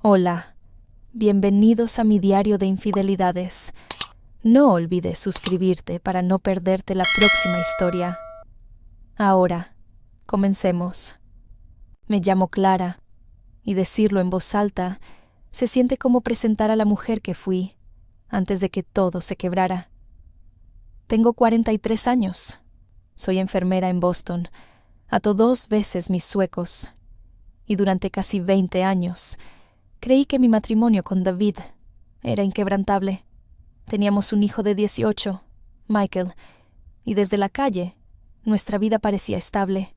Hola, bienvenidos a mi diario de infidelidades. No olvides suscribirte para no perderte la próxima historia. Ahora, comencemos. Me llamo Clara, y decirlo en voz alta se siente como presentar a la mujer que fui antes de que todo se quebrara. Tengo 43 años. Soy enfermera en Boston. Ato 2 veces mis suecos. Y durante casi 20 años creí que mi matrimonio con David era inquebrantable. Teníamos un hijo de 18, Michael, y desde la calle nuestra vida parecía estable.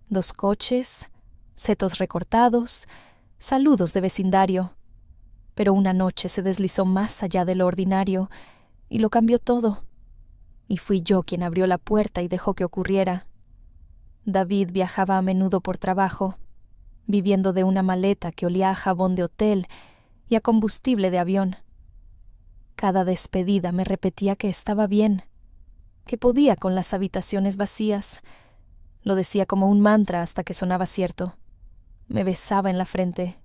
2 coches, setos recortados, saludos de vecindario. Pero una noche se deslizó más allá de lo ordinario y lo cambió todo. Y fui yo quien abrió la puerta y dejó que ocurriera. David viajaba a menudo por trabajo, viviendo de una maleta que olía a jabón de hotel y a combustible de avión. Cada despedida me repetía que estaba bien, que podía con las habitaciones vacías. Lo decía como un mantra hasta que sonaba cierto. Me besaba en la frente,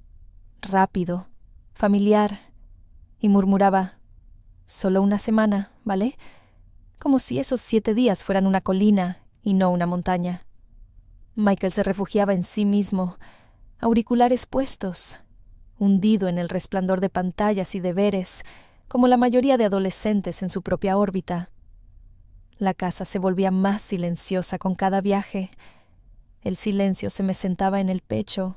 rápido, familiar, y murmuraba: «Solo una semana, ¿vale?», como si esos 7 días fueran una colina y no una montaña. Michael se refugiaba en sí mismo, auriculares puestos, hundido en el resplandor de pantallas y deberes, como la mayoría de adolescentes en su propia órbita. La casa se volvía más silenciosa con cada viaje. El silencio se me sentaba en el pecho,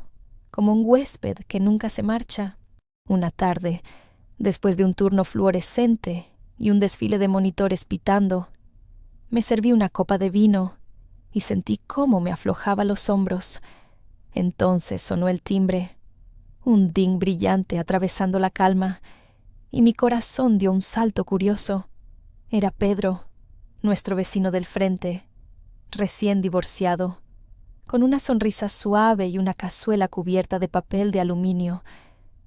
como un huésped que nunca se marcha. Una tarde, después de un turno fluorescente y un desfile de monitores pitando, me serví una copa de vino y sentí cómo me aflojaba los hombros. Entonces sonó el timbre, un ding brillante atravesando la calma, y mi corazón dio un salto curioso. Era Pedro, nuestro vecino del frente, recién divorciado, con una sonrisa suave y una cazuela cubierta de papel de aluminio,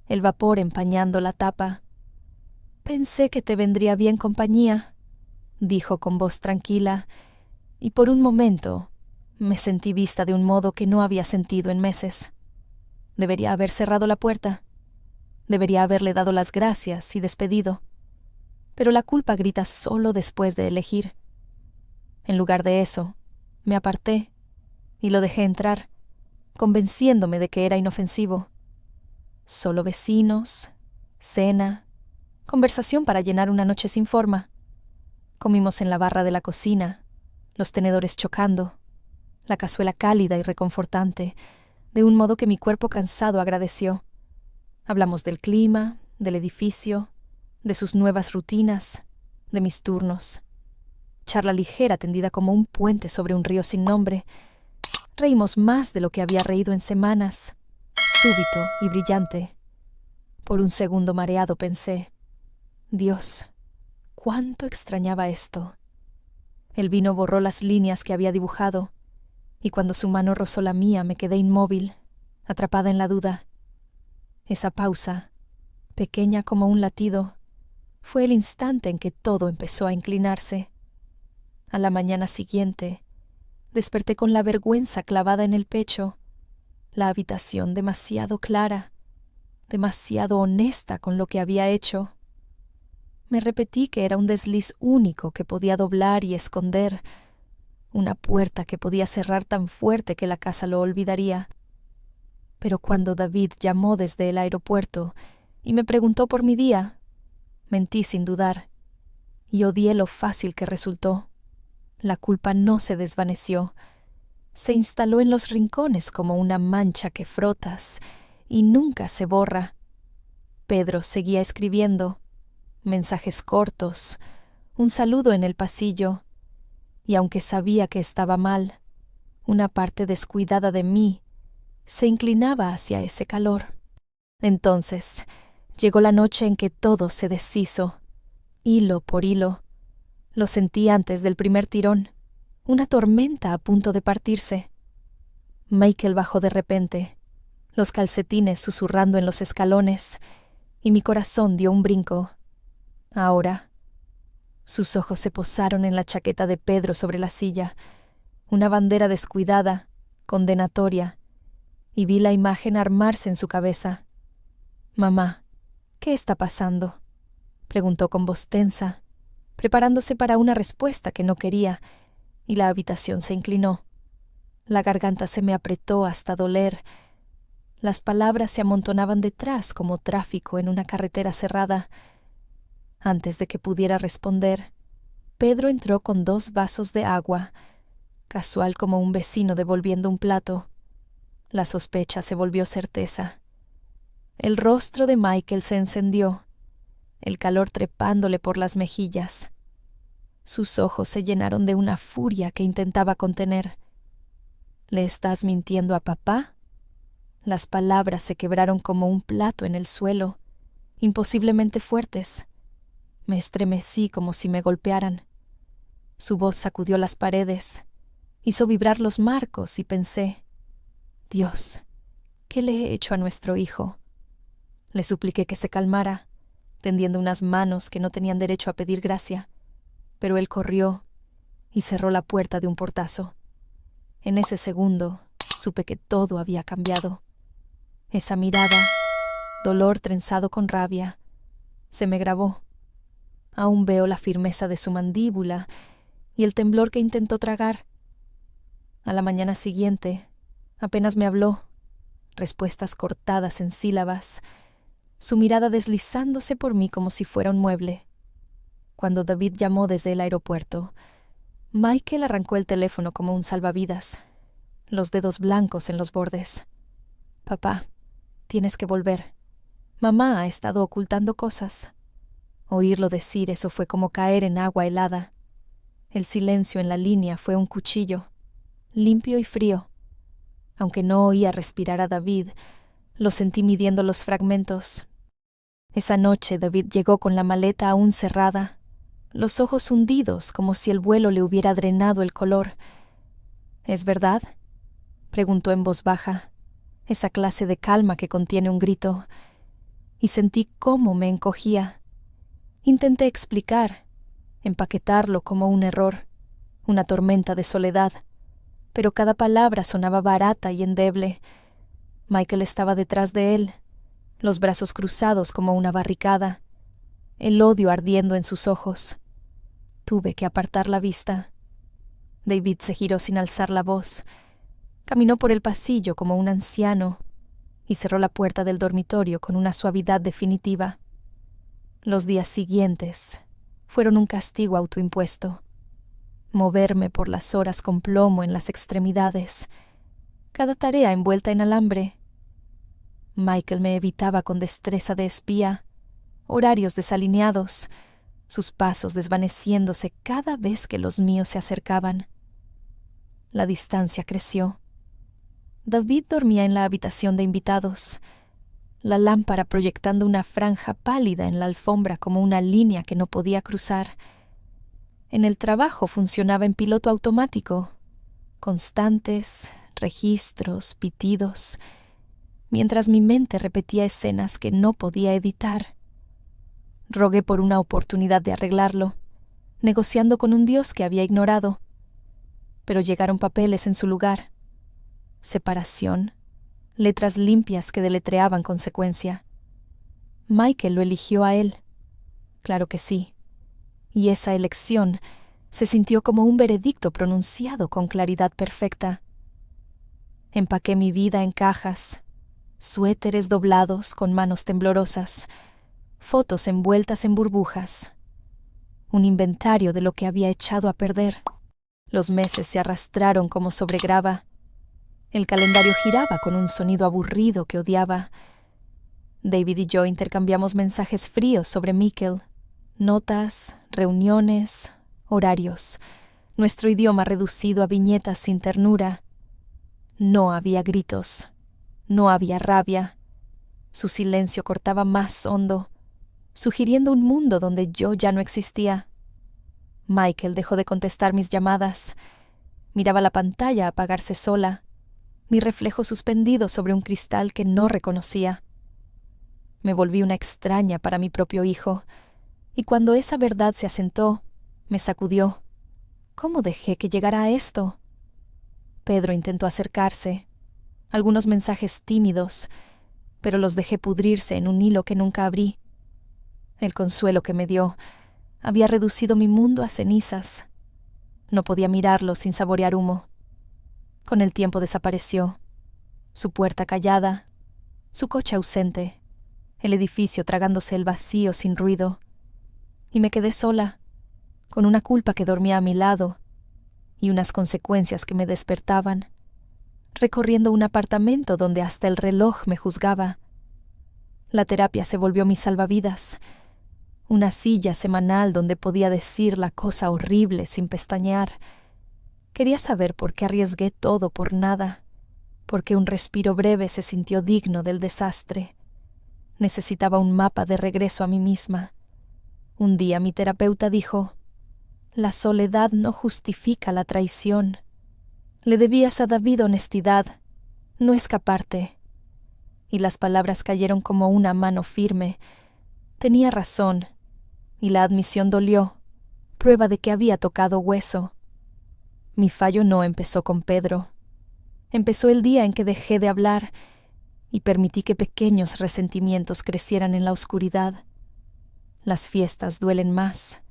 el vapor empañando la tapa. «Pensé que te vendría bien compañía», dijo con voz tranquila, y por un momento me sentí vista de un modo que no había sentido en meses. Debería haber cerrado la puerta. Debería haberle dado las gracias y despedido. Pero la culpa grita solo después de elegir. En lugar de eso, me aparté y lo dejé entrar, convenciéndome de que era inofensivo. Solo vecinos, cena, conversación para llenar una noche sin forma. Comimos en la barra de la cocina, los tenedores chocando, la cazuela cálida y reconfortante, de un modo que mi cuerpo cansado agradeció. Hablamos del clima, del edificio, de sus nuevas rutinas, de mis turnos. Charla ligera tendida como un puente sobre un río sin nombre. Reímos más de lo que había reído en semanas, súbito y brillante. Por un segundo mareado pensé: Dios, cuánto extrañaba esto. El vino borró las líneas que había dibujado, y cuando su mano rozó la mía me quedé inmóvil, atrapada en la duda. Esa pausa, pequeña como un latido, fue el instante en que todo empezó a inclinarse. A la mañana siguiente, desperté con la vergüenza clavada en el pecho, la habitación demasiado clara, demasiado honesta con lo que había hecho. Me repetí que era un desliz único que podía doblar y esconder, una puerta que podía cerrar tan fuerte que la casa lo olvidaría. Pero cuando David llamó desde el aeropuerto y me preguntó por mi día, mentí sin dudar, y odié lo fácil que resultó. La culpa no se desvaneció. Se instaló en los rincones como una mancha que frotas y nunca se borra. Pedro seguía escribiendo, mensajes cortos, un saludo en el pasillo, y aunque sabía que estaba mal, una parte descuidada de mí se inclinaba hacia ese calor. Entonces llegó la noche en que todo se deshizo, hilo por hilo. Lo sentí antes del primer tirón, una tormenta a punto de partirse. Michael bajó de repente, los calcetines susurrando en los escalones, y mi corazón dio un brinco. Ahora. Sus ojos se posaron en la chaqueta de Pedro sobre la silla, una bandera descuidada, condenatoria, y vi la imagen armarse en su cabeza. Mamá, ¿qué está pasando?, preguntó con voz tensa, preparándose para una respuesta que no quería, y la habitación se inclinó. La garganta se me apretó hasta doler. Las palabras se amontonaban detrás como tráfico en una carretera cerrada. Antes de que pudiera responder, Pedro entró con 2 vasos de agua, casual como un vecino devolviendo un plato. La sospecha se volvió certeza. El rostro de Michael se encendió, el calor trepándole por las mejillas. Sus ojos se llenaron de una furia que intentaba contener. ¿Le estás mintiendo a papá? Las palabras se quebraron como un plato en el suelo, imposiblemente fuertes. Me estremecí como si me golpearan. Su voz sacudió las paredes, hizo vibrar los marcos y pensé: Dios, ¿qué le he hecho a nuestro hijo? Le supliqué que se calmara, tendiendo unas manos que no tenían derecho a pedir gracia, pero él corrió y cerró la puerta de un portazo. En ese segundo supe que todo había cambiado. Esa mirada, dolor trenzado con rabia, se me grabó. Aún veo la firmeza de su mandíbula y el temblor que intentó tragar. A la mañana siguiente, apenas me habló, respuestas cortadas en sílabas, su mirada deslizándose por mí como si fuera un mueble. Cuando David llamó desde el aeropuerto, Michael arrancó el teléfono como un salvavidas, los dedos blancos en los bordes. Papá, tienes que volver. Mamá ha estado ocultando cosas. Oírlo decir eso fue como caer en agua helada. El silencio en la línea fue un cuchillo, limpio y frío. Aunque no oía respirar a David, lo sentí midiendo los fragmentos. Esa noche David llegó con la maleta aún cerrada, los ojos hundidos como si el vuelo le hubiera drenado el color. ¿Es verdad?, preguntó en voz baja, esa clase de calma que contiene un grito, y sentí cómo me encogía. Intenté explicar, empaquetarlo como un error, una tormenta de soledad, pero cada palabra sonaba barata y endeble. Michael estaba detrás de él, los brazos cruzados como una barricada, el odio ardiendo en sus ojos. Tuve que apartar la vista. David se giró sin alzar la voz, caminó por el pasillo como un anciano y cerró la puerta del dormitorio con una suavidad definitiva. Los días siguientes fueron un castigo autoimpuesto. Moverme por las horas con plomo en las extremidades, cada tarea envuelta en alambre. Michael me evitaba con destreza de espía, horarios desalineados, sus pasos desvaneciéndose cada vez que los míos se acercaban. La distancia creció. David dormía en la habitación de invitados, la lámpara proyectando una franja pálida en la alfombra como una línea que no podía cruzar. En el trabajo funcionaba en piloto automático, constantes, registros, pitidos, mientras mi mente repetía escenas que no podía editar. Rogué por una oportunidad de arreglarlo, negociando con un Dios que había ignorado, pero llegaron papeles en su lugar. Separación, letras limpias que deletreaban consecuencia. Michael lo eligió a él. Claro que sí. Y esa elección se sintió como un veredicto pronunciado con claridad perfecta. Empaqué mi vida en cajas, suéteres doblados con manos temblorosas, fotos envueltas en burbujas, un inventario de lo que había echado a perder. Los meses se arrastraron como sobre grava. El calendario giraba con un sonido aburrido que odiaba. David y yo intercambiamos mensajes fríos sobre Michael, notas, reuniones, horarios, nuestro idioma reducido a viñetas sin ternura. No había gritos, no había rabia. Su silencio cortaba más hondo, sugiriendo un mundo donde yo ya no existía. Michael dejó de contestar mis llamadas. Miraba la pantalla apagarse sola, mi reflejo suspendido sobre un cristal que no reconocía. Me volví una extraña para mi propio hijo, y cuando esa verdad se asentó, me sacudió. ¿Cómo dejé que llegara a esto? Pedro intentó acercarse, algunos mensajes tímidos, pero los dejé pudrirse en un hilo que nunca abrí. El consuelo que me dio había reducido mi mundo a cenizas. No podía mirarlo sin saborear humo. Con el tiempo desapareció, su puerta callada, su coche ausente, el edificio tragándose el vacío sin ruido, y me quedé sola, con una culpa que dormía a mi lado y unas consecuencias que me despertaban, recorriendo un apartamento donde hasta el reloj me juzgaba. La terapia se volvió mi salvavidas, una silla semanal donde podía decir la cosa horrible sin pestañear. Quería saber por qué arriesgué todo por nada, por qué un respiro breve se sintió digno del desastre. Necesitaba un mapa de regreso a mí misma. Un día mi terapeuta dijo: «La soledad no justifica la traición. Le debías a David honestidad, no escaparte». Y las palabras cayeron como una mano firme. Tenía razón, y la admisión dolió, prueba de que había tocado hueso. Mi fallo no empezó con Pedro. Empezó el día en que dejé de hablar y permití que pequeños resentimientos crecieran en la oscuridad. Las fiestas duelen más.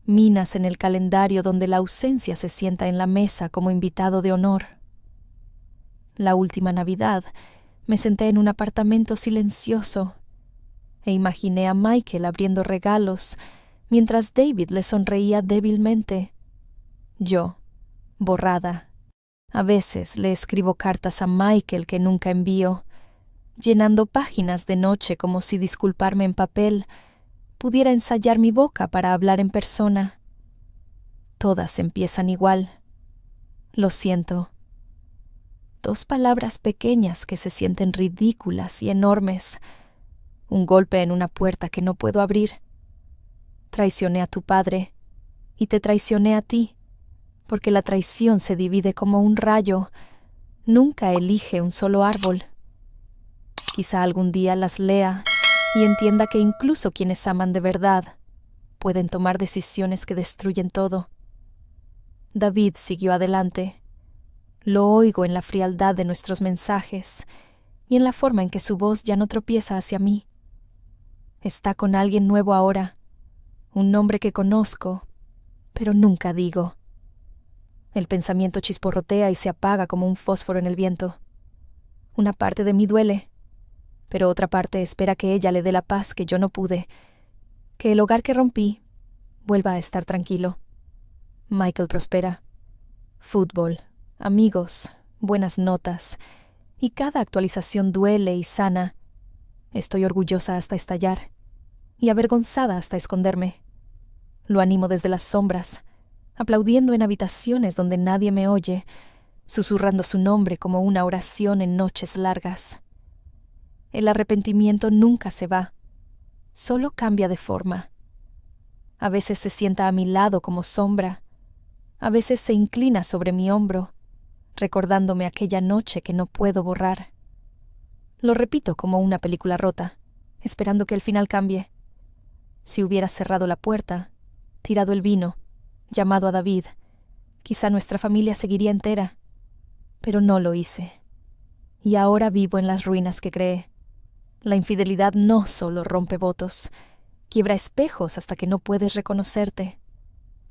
Minas en el calendario donde la ausencia se sienta en la mesa como invitado de honor. La última Navidad me senté en un apartamento silencioso e imaginé a Michael abriendo regalos mientras David le sonreía débilmente. Yo, borrada. A veces le escribo cartas a Michael que nunca envío, llenando páginas de noche como si disculparme en papel pudiera ensayar mi boca para hablar en persona. Todas empiezan igual. Lo siento. 2 palabras pequeñas que se sienten ridículas y enormes. Un golpe en una puerta que no puedo abrir. Traicioné a tu padre y te traicioné a ti, porque la traición se divide como un rayo. Nunca elige un solo árbol. Quizá algún día las lea y entienda que incluso quienes aman de verdad pueden tomar decisiones que destruyen todo. David siguió adelante. Lo oigo en la frialdad de nuestros mensajes y en la forma en que su voz ya no tropieza hacia mí. Está con alguien nuevo ahora, un nombre que conozco, pero nunca digo. El pensamiento chisporrotea y se apaga como un fósforo en el viento. Una parte de mí duele, pero otra parte espera que ella le dé la paz que yo no pude, que el hogar que rompí vuelva a estar tranquilo. Michael prospera. Fútbol, amigos, buenas notas, y cada actualización duele y sana. Estoy orgullosa hasta estallar, y avergonzada hasta esconderme. Lo animo desde las sombras, aplaudiendo en habitaciones donde nadie me oye, susurrando su nombre como una oración en noches largas. El arrepentimiento nunca se va, solo cambia de forma. A veces se sienta a mi lado como sombra, a veces se inclina sobre mi hombro, recordándome aquella noche que no puedo borrar. Lo repito como una película rota, esperando que el final cambie. Si hubiera cerrado la puerta, tirado el vino, llamado a David, quizá nuestra familia seguiría entera, pero no lo hice. Y ahora vivo en las ruinas que creé. La infidelidad no solo rompe votos, quiebra espejos hasta que no puedes reconocerte.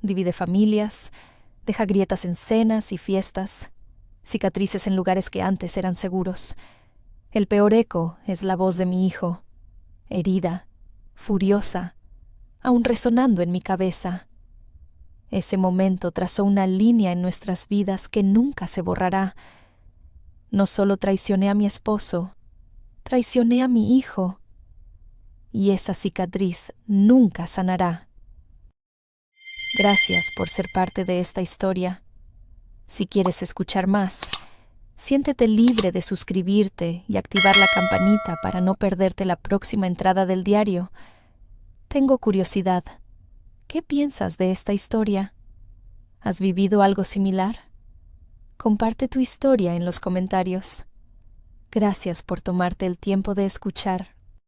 Divide familias, deja grietas en cenas y fiestas, cicatrices en lugares que antes eran seguros. El peor eco es la voz de mi hijo, herida, furiosa, aún resonando en mi cabeza. Ese momento trazó una línea en nuestras vidas que nunca se borrará. No solo traicioné a mi esposo, traicioné a mi hijo, y esa cicatriz nunca sanará. Gracias por ser parte de esta historia. Si quieres escuchar más, siéntete libre de suscribirte y activar la campanita para no perderte la próxima entrada del diario. Tengo curiosidad. ¿Qué piensas de esta historia? ¿Has vivido algo similar? Comparte tu historia en los comentarios. Gracias por tomarte el tiempo de escuchar.